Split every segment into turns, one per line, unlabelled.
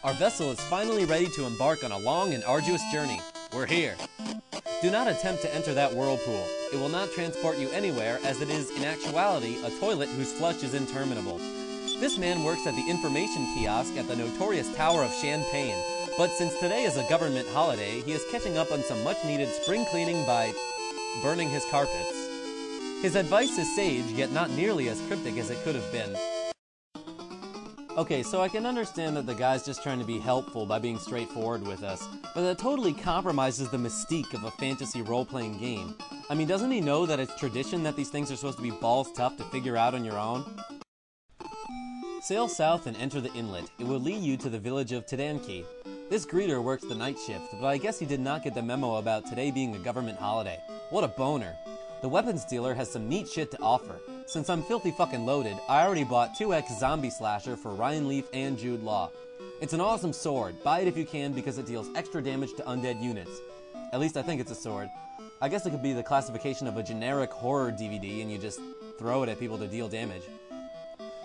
Our vessel is finally ready to embark on a long and arduous journey. We're here. Do not attempt to enter that whirlpool. It will not transport you anywhere, as it is, in actuality, a toilet whose flush is interminable. This man works at the information kiosk at the notorious Tower of Champagne, but since today is a government holiday, he is catching up on some much-needed spring cleaning by burning his carpets. His advice is sage, yet not nearly as cryptic as it could have been. Okay, so I can understand that the guy's just trying to be helpful by being straightforward with us, but that totally compromises the mystique of a fantasy role-playing game. I mean, doesn't he know that it's tradition that these things are supposed to be balls tough to figure out on your own? Sail south and enter the inlet. It will lead you to the village of Tadan. This greeter works the night shift, but I guess he did not get the memo about today being a government holiday. What a boner. The weapons dealer has some neat shit to offer. Since I'm filthy fucking loaded, I already bought 2X Zombie Slasher for Ryan Leaf and Jude Law. It's an awesome sword. Buy it if you can because it deals extra damage to undead units. At least I think it's a sword. I guess it could be the classification of a generic horror DVD and you just throw it at people to deal damage.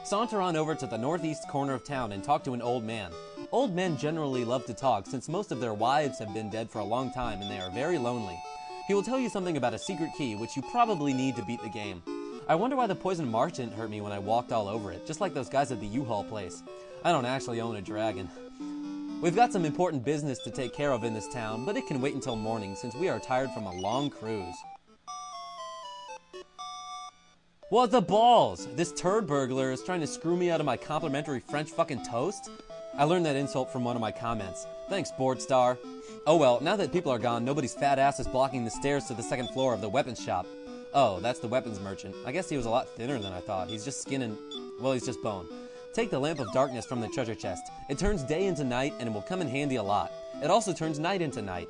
Saunter on over to the northeast corner of town and talk to an old man. Old men generally love to talk since most of their wives have been dead for a long time and they are very lonely. He will tell you something about a secret key which you probably need to beat the game. I wonder why the poison marsh didn't hurt me when I walked all over it, just like those guys at the U-Haul place. I don't actually own a dragon. We've got some important business to take care of in this town, but it can wait until morning since we are tired from a long cruise. What the balls? This turd burglar is trying to screw me out of my complimentary French fucking toast? I learned that insult from one of my comments. Thanks, Boardstar. Oh well, now that people are gone, nobody's fat ass is blocking the stairs to the second floor of the weapons shop. Oh, that's the weapons merchant. I guess he was a lot thinner than I thought. He's just skin and... well, he's just bone. Take the lamp of darkness from the treasure chest. It turns day into night, and it will come in handy a lot. It also turns night into night.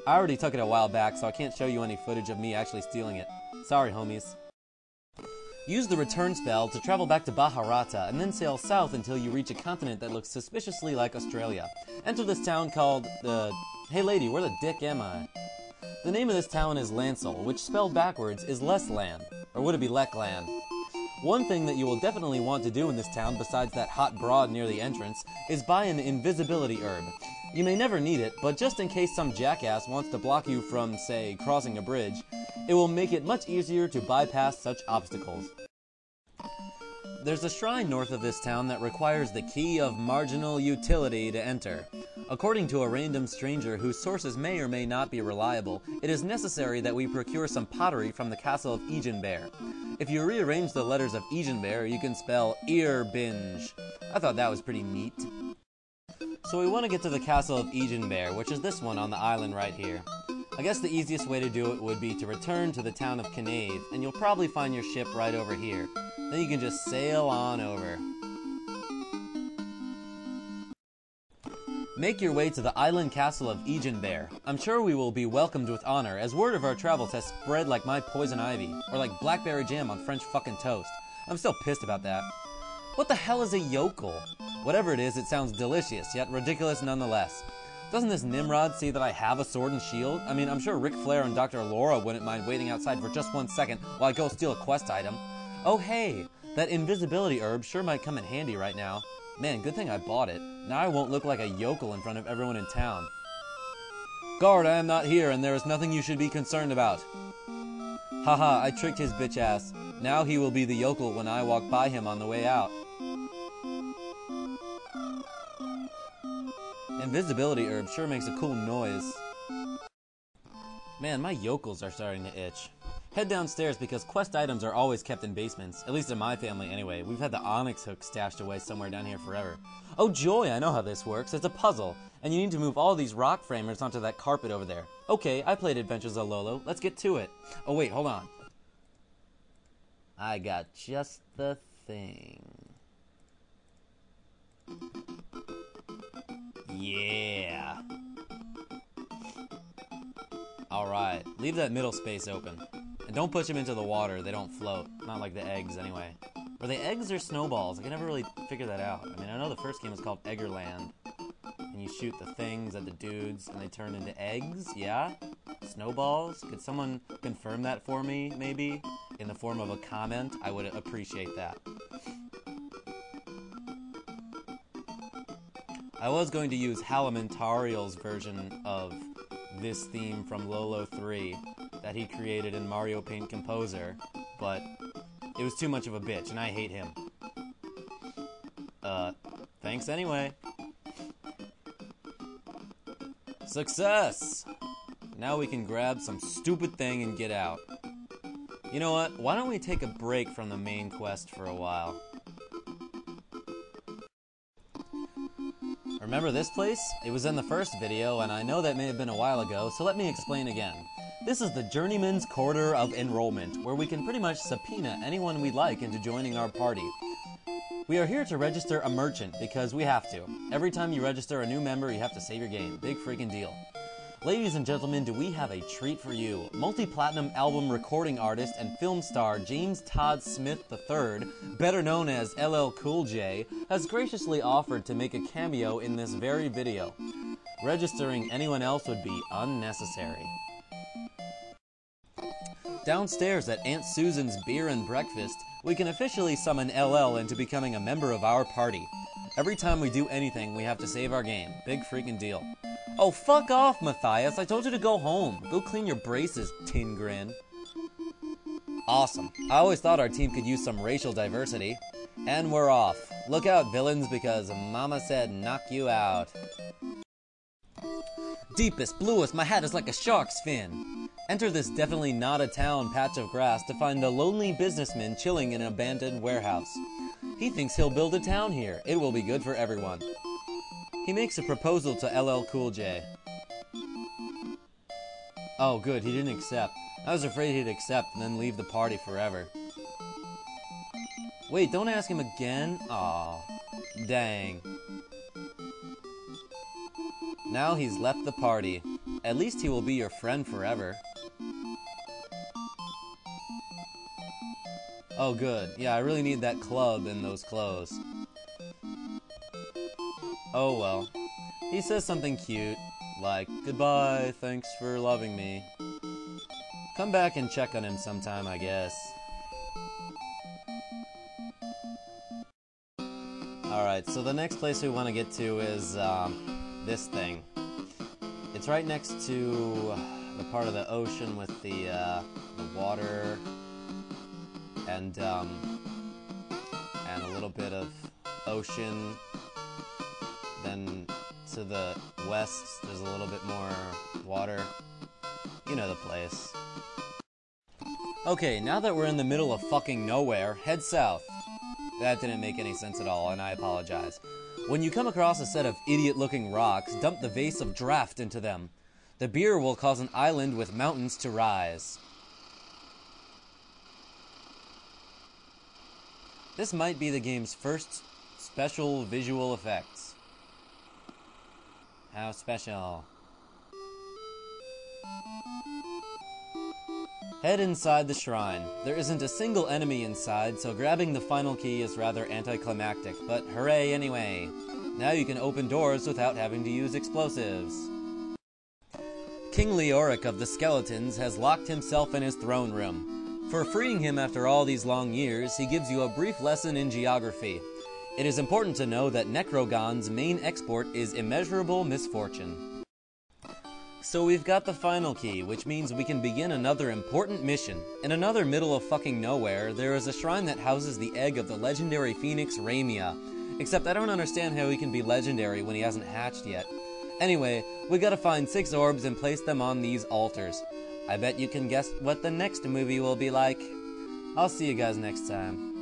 I already took it a while back, so I can't show you any footage of me actually stealing it. Sorry, homies. Use the return spell to travel back to Baharata, and then sail south until you reach a continent that looks suspiciously like Australia. Enter this town called, hey lady, where the dick am I? The name of this town is Lancel, which spelled backwards is less land. Or would it be Leckland? One thing that you will definitely want to do in this town besides that hot broad near the entrance is buy an invisibility herb. You may never need it, but just in case some jackass wants to block you from, say, crossing a bridge, it will make it much easier to bypass such obstacles. There's a shrine north of this town that requires the key of marginal utility to enter. According to a random stranger whose sources may or may not be reliable, it is necessary that we procure some pottery from the castle of Egenbear. If you rearrange the letters of Egenbear, you can spell ear-binge. I thought that was pretty neat. So we want to get to the castle of Egenbear, which is this one on the island right here. I guess the easiest way to do it would be to return to the town of Canave, and you'll probably find your ship right over here. Then you can just sail on over. Make your way to the island castle of Egenbear. I'm sure we will be welcomed with honor, as word of our travels has spread like my poison ivy, or like blackberry jam on French fucking toast. I'm still pissed about that. What the hell is a yokel? Whatever it is, it sounds delicious, yet ridiculous nonetheless. Doesn't this Nimrod see that I have a sword and shield? I mean, I'm sure Ric Flair and Dr. Laura wouldn't mind waiting outside for just 1 second while I go steal a quest item. Oh hey, that invisibility herb sure might come in handy right now. Man, good thing I bought it. Now I won't look like a yokel in front of everyone in town. Guard, I am not here, and there is nothing you should be concerned about. Haha, I tricked his bitch ass. Now he will be the yokel when I walk by him on the way out. Invisibility herb sure makes a cool noise. Man, my yokels are starting to itch. Head downstairs because quest items are always kept in basements. At least in my family anyway. We've had the onyx hook stashed away somewhere down here forever. Oh joy, I know how this works. It's a puzzle. And you need to move all these rock framers onto that carpet over there. Okay, I played Adventures of Lolo. Let's get to it. Oh wait, hold on. I got just the thing. Yeah. Alright, leave that middle space open. And don't push them into the water, they don't float. Not like the eggs, anyway. Were they eggs or snowballs? I can never really figure that out. I mean, I know the first game was called Eggerland. And you shoot the things at the dudes, and they turn into eggs, yeah? Snowballs? Could someone confirm that for me, maybe? In the form of a comment? I would appreciate that. I was going to use Halamantariel's version of this theme from Lolo 3 that he created in Mario Paint Composer, but it was too much of a bitch, and I hate him. Thanks anyway. Success! Now we can grab some stupid thing and get out. You know what? Why don't we take a break from the main quest for a while? Remember this place? It was in the first video, and I know that may have been a while ago, so let me explain again. This is the Journeyman's Quarter of Enrollment, where we can pretty much subpoena anyone we'd like into joining our party. We are here to register a merchant, because we have to. Every time you register a new member, you have to save your game. Big freaking deal. Ladies and gentlemen, do we have a treat for you. Multi-platinum album recording artist and film star James Todd Smith III, better known as LL Cool J, has graciously offered to make a cameo in this very video. Registering anyone else would be unnecessary. Downstairs at Aunt Susan's Beer and Breakfast, we can officially summon LL into becoming a member of our party. Every time we do anything, we have to save our game. Big freaking deal. Oh, fuck off, Matthias. I told you to go home. Go clean your braces, Tin Grin. Awesome. I always thought our team could use some racial diversity. And we're off. Look out, villains, because Mama said knock you out. Deepest, bluest, my hat is like a shark's fin. Enter this definitely not a town patch of grass to find a lonely businessman chilling in an abandoned warehouse. He thinks he'll build a town here. It will be good for everyone. He makes a proposal to LL Cool J. Oh good, he didn't accept. I was afraid he'd accept and then leave the party forever. Wait, don't ask him again? Aw, dang. Now he's left the party. At least he will be your friend forever. Oh good, yeah, I really need that club and those clothes. Oh well. He says something cute, like, goodbye, thanks for loving me. Come back and check on him sometime, I guess. Alright, so the next place we want to get to is, this thing. It's right next to the part of the ocean with the water and a little bit of ocean. Then to the west, there's a little bit more water. You know the place. Okay, now that we're in the middle of fucking nowhere, head south. That didn't make any sense at all, and I apologize. When you come across a set of idiot-looking rocks, dump the vase of draft into them. The beer will cause an island with mountains to rise. This might be the game's first special visual effects. How special. Head inside the shrine. There isn't a single enemy inside, so grabbing the final key is rather anticlimactic, but hooray anyway. Now you can open doors without having to use explosives. King Leoric of the Skeletons has locked himself in his throne room. For freeing him after all these long years, he gives you a brief lesson in geography. It is important to know that Necrogon's main export is immeasurable misfortune. So we've got the final key, which means we can begin another important mission. In another middle of fucking nowhere, there is a shrine that houses the egg of the legendary phoenix Ramia. Except I don't understand how he can be legendary when he hasn't hatched yet. Anyway, we gotta find 6 orbs and place them on these altars. I bet you can guess what the next movie will be like. I'll see you guys next time.